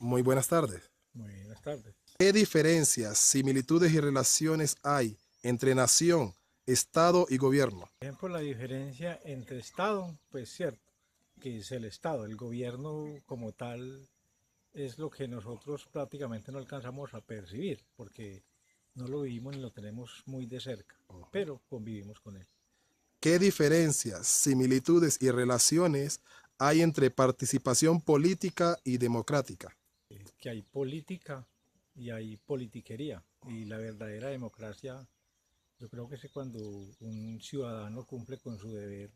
Muy buenas tardes. Muy buenas tardes. ¿Qué diferencias, similitudes y relaciones hay entre nación, Estado y gobierno? Por ejemplo, la diferencia entre Estado, pues cierto, que es el Estado, el gobierno como tal es lo que nosotros prácticamente no alcanzamos a percibir, porque no lo vivimos ni lo tenemos muy de cerca, pero convivimos con él. ¿Qué diferencias, similitudes y relaciones hay entre participación política y democrática? Que hay política y hay politiquería, y la verdadera democracia, yo creo que es cuando un ciudadano cumple con su deber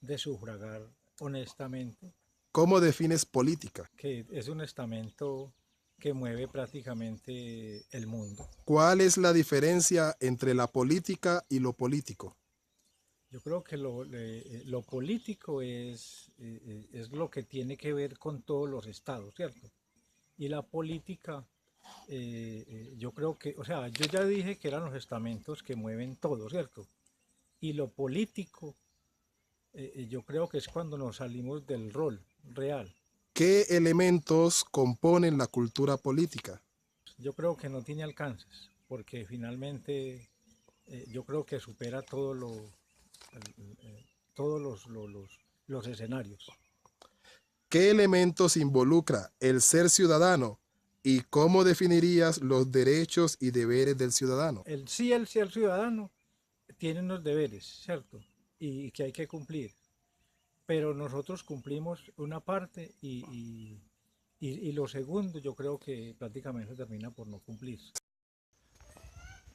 de sufragar honestamente, ¿Cómo defines política? que es un estamento que mueve prácticamente el mundo. ¿Cuál es la diferencia entre la política y lo político? Yo creo que lo político es lo que tiene que ver con todos los estados, ¿cierto? Y la política, yo creo que, o sea, yo ya dije que eran los estamentos que mueven todo, ¿cierto? Y lo político, yo creo que es cuando nos salimos del rol real. ¿Qué elementos componen la cultura política? Yo creo que no tiene alcances, porque finalmente yo creo que supera todos los escenarios. ¿Qué elementos involucra el ser ciudadano y cómo definirías los derechos y deberes del ciudadano? El ser ciudadano tiene unos deberes, ¿cierto? Y que hay que cumplir. Pero nosotros cumplimos una parte y lo segundo yo creo que prácticamente termina por no cumplir.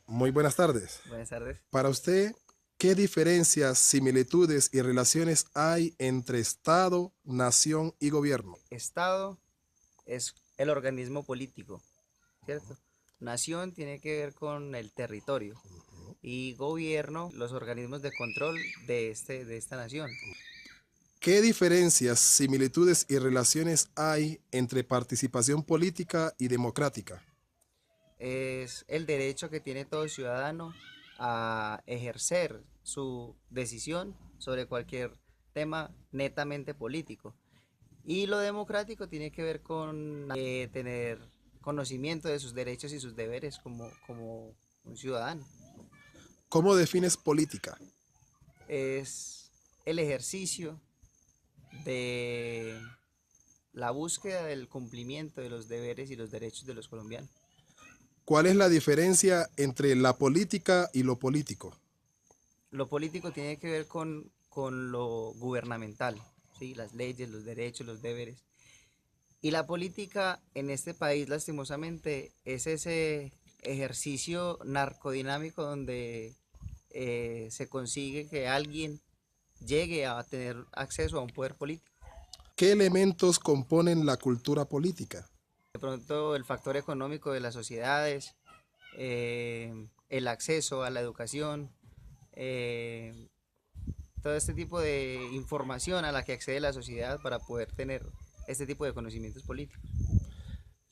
Muy buenas tardes. Buenas tardes. Para usted, ¿qué diferencias, similitudes y relaciones hay entre Estado, nación y gobierno? Estado es el organismo político, ¿cierto? Nación tiene que ver con el territorio y gobierno, los organismos de control de esta nación. ¿Qué diferencias, similitudes y relaciones hay entre participación política y democrática? Es el derecho que tiene todo ciudadano a ejercer su decisión sobre cualquier tema netamente político. Y lo democrático tiene que ver con tener conocimiento de sus derechos y sus deberes como un ciudadano. ¿Cómo defines política? Es el ejercicio de la búsqueda del cumplimiento de los deberes y los derechos de los colombianos. ¿Cuál es la diferencia entre la política y lo político? Lo político tiene que ver con lo gubernamental, ¿sí? Las leyes, los derechos, los deberes. Y la política en este país, lastimosamente, es ese ejercicio narcodinámico donde se consigue que alguien llegue a tener acceso a un poder político. ¿Qué elementos componen la cultura política? De pronto el factor económico de las sociedades, el acceso a la educación, eh, todo este tipo de información a la que accede la sociedad para poder tener este tipo de conocimientos políticos.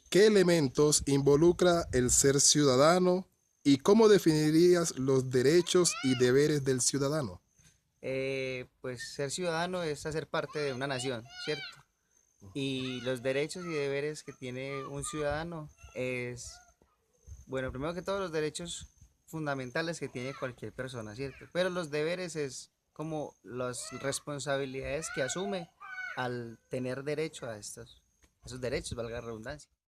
¿Qué elementos involucra el ser ciudadano y cómo definirías los derechos y deberes del ciudadano? Pues ser ciudadano es hacer parte de una nación, ¿cierto? Y los derechos y deberes que tiene un ciudadano es, bueno, primero que todo los derechos fundamentales que tiene cualquier persona, ¿cierto? Pero los deberes es como las responsabilidades que asume al tener derecho a esos derechos, valga la redundancia.